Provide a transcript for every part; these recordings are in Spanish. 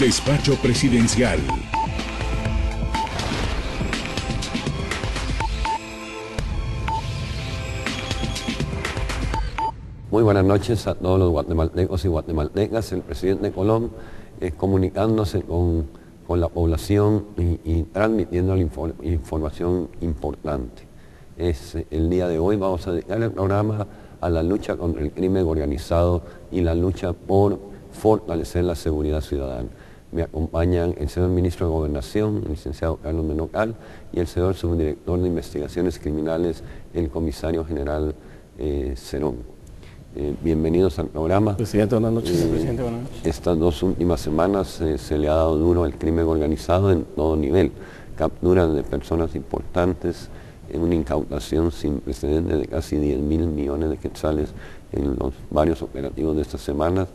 Despacho Presidencial. Muy buenas noches a todos los guatemaltecos y guatemaltecas. El presidente Colom comunicándose con la población y transmitiendo la información importante. El día de hoy vamos a dedicar el programa a la lucha contra el crimen organizado y la lucha por fortalecer la seguridad ciudadana. Me acompañan el señor ministro de Gobernación, el licenciado Carlos Menocal, y el señor subdirector de Investigaciones Criminales, el comisario general Cerón. Bienvenidos al programa. Presidente, buenas noches. Presidente, buenas noches. Estas dos últimas semanas se le ha dado duro al crimen organizado en todo nivel. Capturas de personas importantes, en una incautación sin precedentes de casi 10.000 millones de quetzales en los varios operativos de estas semanas,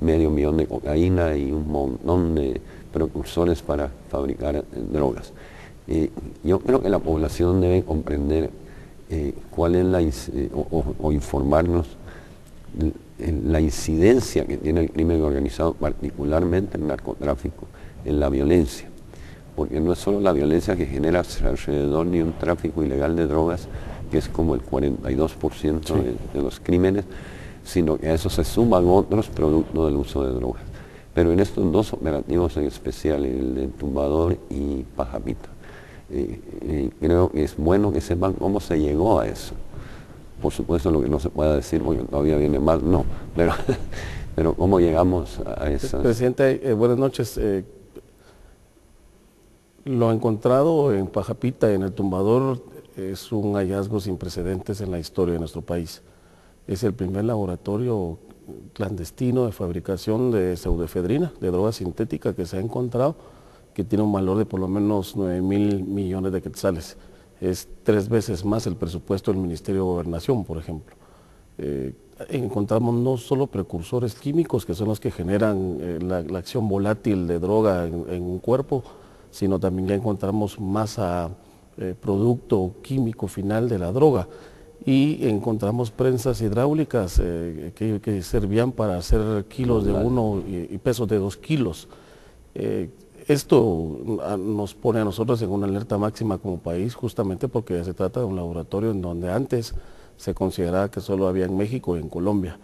medio millón de cocaína y un montón de precursores para fabricar drogas. Yo creo que la población debe comprender cuál es o informarnos la incidencia que tiene el crimen organizado, particularmente el narcotráfico, en la violencia. Porque no es solo la violencia que genera alrededor ni un tráfico ilegal de drogas, que es como el 42% sí, de los crímenes, sino que a eso se suman otros productos del uso de drogas. Pero en estos dos operativos en especial, el de Tumbador y Pajapita, creo que es bueno que sepan cómo se llegó a eso. Por supuesto, lo que no se pueda decir, porque todavía viene más, no, pero cómo llegamos a esas... Presidente, buenas noches. Lo encontrado en Pajapita, en el Tumbador, es un hallazgo sin precedentes en la historia de nuestro país. Es el primer laboratorio clandestino de fabricación de pseudoefedrina, de droga sintética, que se ha encontrado, que tiene un valor de por lo menos 9.000 millones de quetzales. Es 3 veces más el presupuesto del Ministerio de Gobernación, por ejemplo. Encontramos no solo precursores químicos, que son los que generan la acción volátil de droga en un cuerpo, sino también ya encontramos masa, producto químico final de la droga. Y encontramos prensas hidráulicas que servían para hacer kilos de 1 y pesos de 2 kilos. Esto nos pone a nosotros en una alerta máxima como país, justamente porque se trata de un laboratorio en donde antes se consideraba que solo había en México y en Colombia.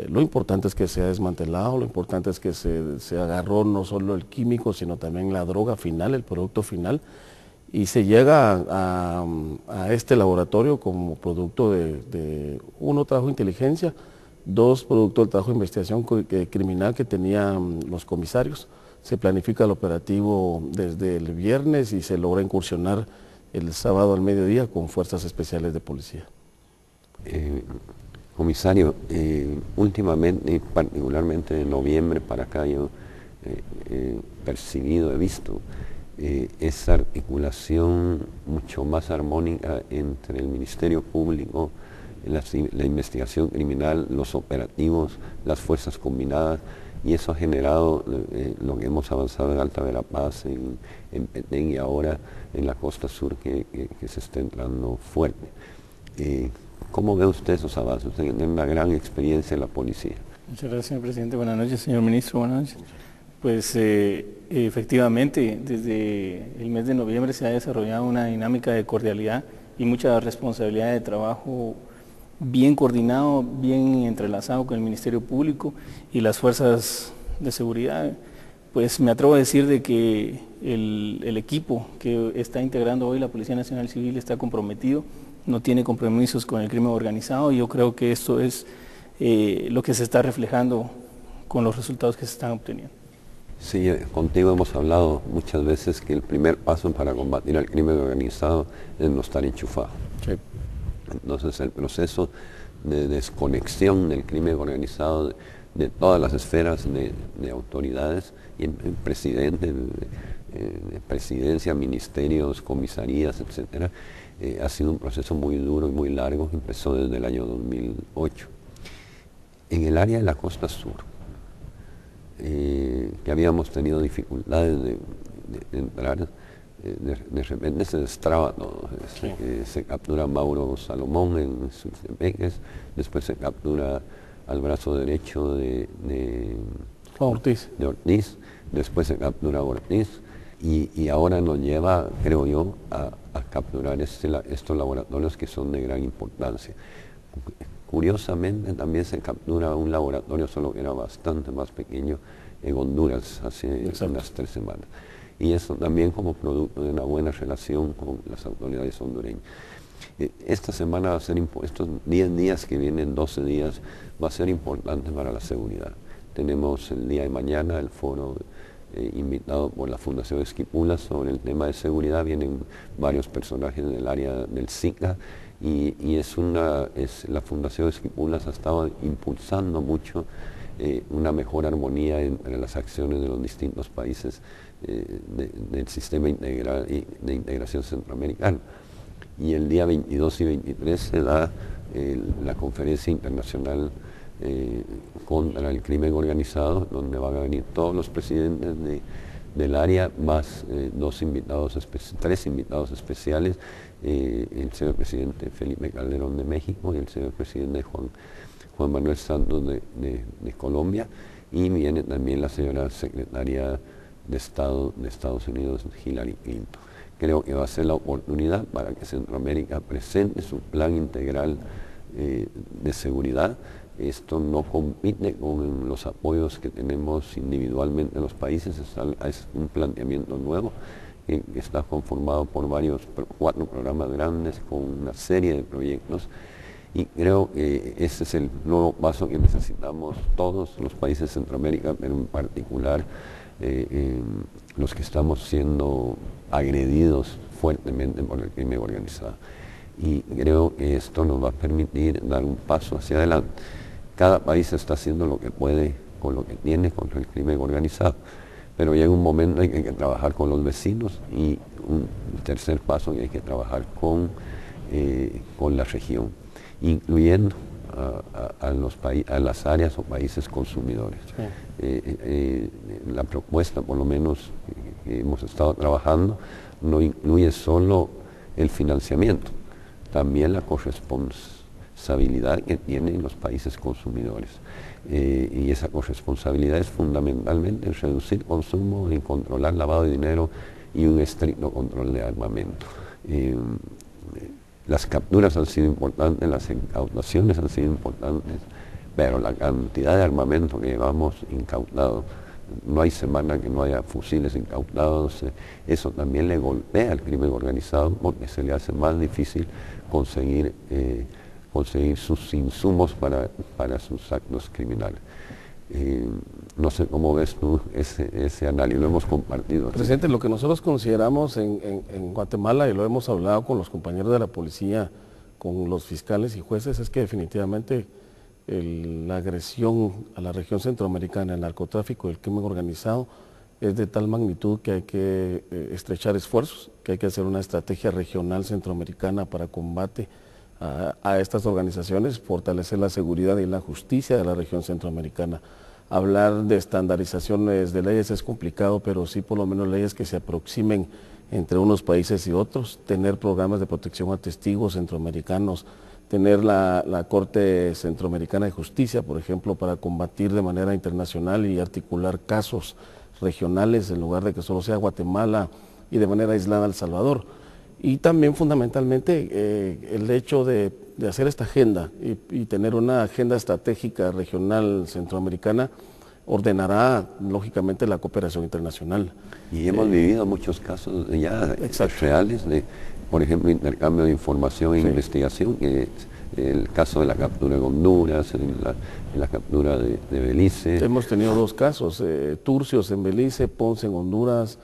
Lo importante es que se ha desmantelado, lo importante es que se agarró no solo el químico, sino también la droga final, el producto final, y se llega a este laboratorio como producto de uno, trabajo de inteligencia, 2, producto del trabajo de investigación criminal que tenían los comisarios. Se planifica el operativo desde el viernes y se logra incursionar el sábado al mediodía con fuerzas especiales de policía. Comisario, últimamente, particularmente de noviembre para acá, yo he percibido, he visto esa articulación mucho más armónica entre el Ministerio Público, la investigación criminal, los operativos, las fuerzas combinadas, y eso ha generado lo que hemos avanzado en Alta Verapaz, en Petén y ahora en la costa sur que se está entrando fuerte. ¿Cómo ve usted esos avances? Usted tiene una gran experiencia en la policía. Muchas gracias, señor presidente. Buenas noches, señor ministro. Buenas noches. Pues efectivamente, desde el mes de noviembre se ha desarrollado una dinámica de cordialidad y mucha responsabilidad de trabajo bien coordinado, bien entrelazado con el Ministerio Público y las fuerzas de seguridad. Pues me atrevo a decir de que el equipo que está integrando hoy la Policía Nacional Civil está comprometido, no tiene compromisos con el crimen organizado, y yo creo que esto es lo que se está reflejando con los resultados que se están obteniendo. Sí, contigo hemos hablado muchas veces que el primer paso para combatir al crimen organizado es no estar enchufado. Sí. Entonces el proceso de desconexión del crimen organizado de todas las esferas de autoridades, y el presidente, presidencia, ministerios, comisarías, etcétera, ha sido un proceso muy duro y muy largo, empezó desde el año 2008. En el área de la costa sur, que habíamos tenido dificultades de entrar, de repente se destraba todo. Sí. Se captura a Mauro Salomón en Sutepeques, después se captura al brazo derecho de Ortiz. después se captura a Ortiz y ahora nos lleva, creo yo, a capturar estos laboratorios que son de gran importancia. Curiosamente también se captura un laboratorio, solo que era bastante más pequeño, en Honduras hace unas 3 semanas. Y eso también como producto de una buena relación con las autoridades hondureñas. Esta semana va a ser, estos 10 días que vienen, 12 días, va a ser importante para la seguridad. Tenemos el día de mañana el foro invitado por la Fundación Esquipulas sobre el tema de seguridad. Vienen varios personajes del área del SICA y la Fundación Esquipulas ha estado impulsando mucho una mejor armonía entre las acciones de los distintos países del sistema integral de integración centroamericano. Y el día 22 y 23 se da la conferencia internacional contra el crimen organizado, donde van a venir todos los presidentes del área, más 3 invitados especiales, el señor presidente Felipe Calderón de México y el señor presidente Juan Manuel Santos de Colombia, y viene también la señora secretaria de Estado de Estados Unidos, Hillary Clinton. Creo que va a ser la oportunidad para que Centroamérica presente su plan integral de seguridad. Esto no compite con los apoyos que tenemos individualmente en los países, es un planteamiento nuevo que está conformado por 4 programas grandes con una serie de proyectos, y creo que ese es el nuevo paso que necesitamos todos los países de Centroamérica, pero en particular los que estamos siendo agredidos fuertemente por el crimen organizado. Y creo que esto nos va a permitir dar un paso hacia adelante. Cada país está haciendo lo que puede con lo que tiene contra el crimen organizado, pero llega un momento en que hay que trabajar con los vecinos, y un tercer paso que hay que trabajar con la región, incluyendo a las áreas o países consumidores. Sí. La propuesta, por lo menos, que hemos estado trabajando, no incluye solo el financiamiento, también la corresponsabilidad que tienen los países consumidores. Y esa corresponsabilidad es fundamentalmente en reducir consumo, en controlar lavado de dinero y un estricto control de armamento. Las capturas han sido importantes, las incautaciones han sido importantes, pero la cantidad de armamento que llevamos incautado, no hay semana que no haya fusiles incautados, eso también le golpea al crimen organizado porque se le hace más difícil conseguir sus insumos para sus actos criminales. No sé cómo ves tú ese análisis, lo hemos compartido. Presidente, lo que nosotros consideramos en Guatemala, y lo hemos hablado con los compañeros de la policía, con los fiscales y jueces, es que definitivamente la agresión a la región centroamericana, el narcotráfico y el crimen organizado es de tal magnitud que hay que estrechar esfuerzos, que hay que hacer una estrategia regional centroamericana para combate a estas organizaciones, fortalecer la seguridad y la justicia de la región centroamericana. Hablar de estandarizaciones de leyes es complicado, pero sí por lo menos leyes que se aproximen entre unos países y otros, tener programas de protección a testigos centroamericanos, tener la Corte Centroamericana de Justicia, por ejemplo, para combatir de manera internacional y articular casos regionales en lugar de que solo sea Guatemala y de manera aislada El Salvador. Y también fundamentalmente el hecho de hacer esta agenda y tener una agenda estratégica regional centroamericana ordenará lógicamente la cooperación internacional. Y hemos vivido muchos casos ya reales de, por ejemplo, intercambio de información e investigación, que es el caso de la captura de Honduras, en la captura de Belice. Hemos tenido 2 casos, Turcios en Belice, Ponce en Honduras.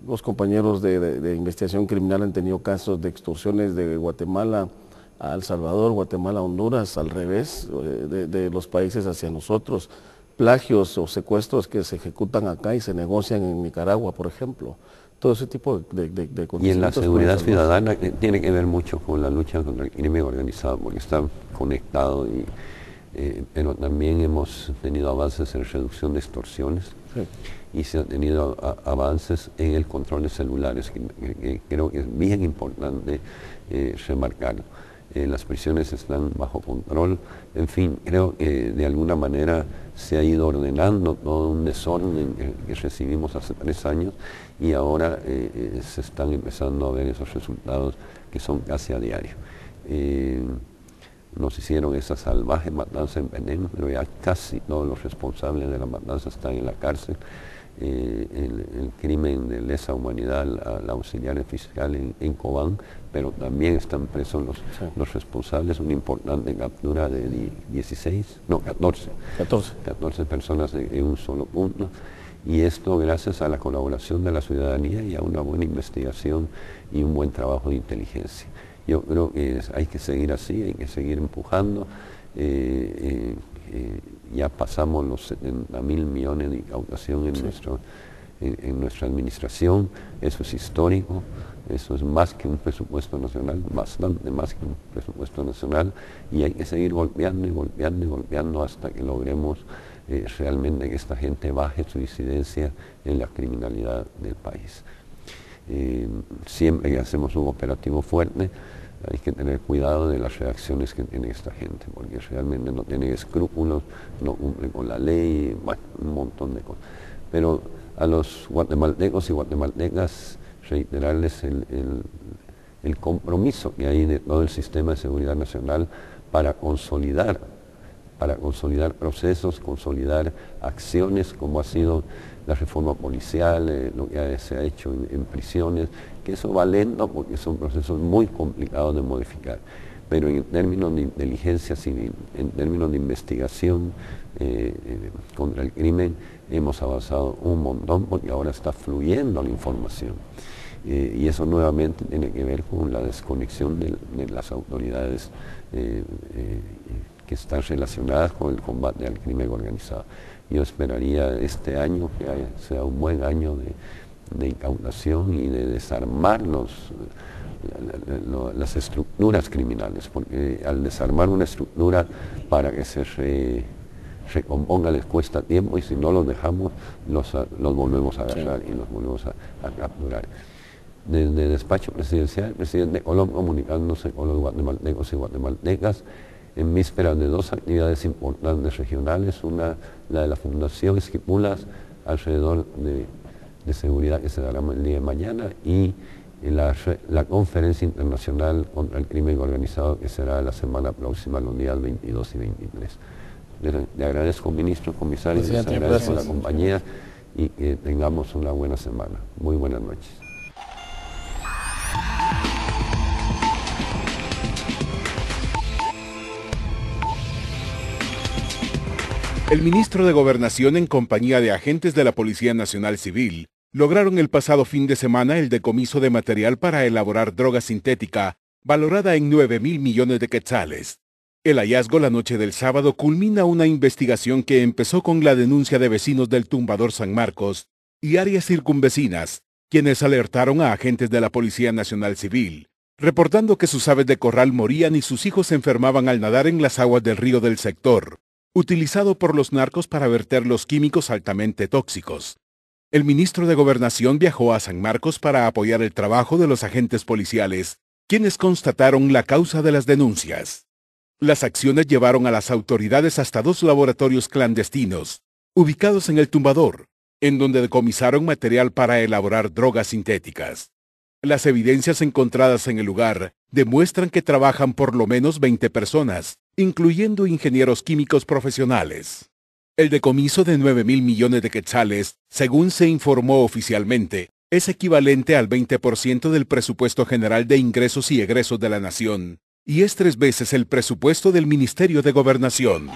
Los compañeros de investigación criminal han tenido casos de extorsiones de Guatemala a El Salvador, Guatemala a Honduras, al revés, de los países hacia nosotros, plagios o secuestros que se ejecutan acá y se negocian en Nicaragua, por ejemplo. Todo ese tipo de Y en la seguridad ciudadana tiene que ver mucho con la lucha contra el crimen organizado, porque está conectado, pero también hemos tenido avances en reducción de extorsiones. Sí. Y se han tenido avances en el control de celulares, que creo que es bien importante remarcarlo. Las prisiones están bajo control, en fin, creo que de alguna manera se ha ido ordenando todo un desorden que recibimos hace 3 años y ahora se están empezando a ver esos resultados que son casi a diario. Nos hicieron esa salvaje matanza en Veneno, pero ya casi todos los responsables de la matanza están en la cárcel. El crimen de lesa humanidad al auxiliar fiscal en Cobán, pero también están presos los responsables, una importante captura de 14 personas en un solo punto, y esto gracias a la colaboración de la ciudadanía y a una buena investigación y un buen trabajo de inteligencia. Yo creo que hay que seguir así, hay que seguir empujando. Ya pasamos los 70.000 millones de incautación en nuestra administración. Eso es histórico, eso es más que un presupuesto nacional, bastante más que un presupuesto nacional, y hay que seguir golpeando y golpeando y golpeando hasta que logremos realmente que esta gente baje su incidencia en la criminalidad del país. Siempre que hacemos un operativo fuerte, hay que tener cuidado de las reacciones que tiene esta gente, porque realmente no tienen escrúpulos, no cumplen con la ley, bueno, un montón de cosas. Pero a los guatemaltecos y guatemaltecas reiterarles el compromiso que hay de todo el sistema de seguridad nacional para consolidar procesos, consolidar acciones como ha sido la reforma policial, lo que se ha hecho en prisiones, que eso va lento porque son procesos muy complicados de modificar, pero en términos de inteligencia civil, en términos de investigación contra el crimen, hemos avanzado un montón porque ahora está fluyendo la información. Y eso nuevamente tiene que ver con la desconexión de las autoridades que están relacionadas con el combate al crimen organizado. Yo esperaría este año que sea un buen año de incautación y de desarmar las estructuras criminales, porque al desarmar una estructura para que se recomponga les cuesta tiempo, y si no los dejamos los volvemos a agarrar y los volvemos a capturar. Desde el despacho presidencial, el presidente Colón comunicándose con los guatemaltecos y guatemaltecas en vísperas de 2 actividades importantes regionales, una, la de la Fundación Esquipulas, alrededor de seguridad que se dará el día de mañana, y la conferencia internacional contra el crimen organizado que será la semana próxima, los días 22 y 23. Le agradezco, ministro, comisario, les agradezco la compañía y que tengamos una buena semana. Muy buenas noches. El ministro de Gobernación, en compañía de agentes de la Policía Nacional Civil, lograron el pasado fin de semana el decomiso de material para elaborar droga sintética, valorada en 9.000 millones de quetzales. El hallazgo la noche del sábado culmina una investigación que empezó con la denuncia de vecinos del Tumbador San Marcos y áreas circunvecinas, quienes alertaron a agentes de la Policía Nacional Civil, reportando que sus aves de corral morían y sus hijos se enfermaban al nadar en las aguas del río del sector, utilizado por los narcos para verter los químicos altamente tóxicos. El ministro de Gobernación viajó a San Marcos para apoyar el trabajo de los agentes policiales, quienes constataron la causa de las denuncias. Las acciones llevaron a las autoridades hasta 2 laboratorios clandestinos, ubicados en el Tumbador, en donde decomisaron material para elaborar drogas sintéticas. Las evidencias encontradas en el lugar demuestran que trabajan por lo menos 20 personas, incluyendo ingenieros químicos profesionales. El decomiso de 9.000 millones de quetzales, según se informó oficialmente, es equivalente al 20% del presupuesto general de ingresos y egresos de la nación, y es 3 veces el presupuesto del Ministerio de Gobernación.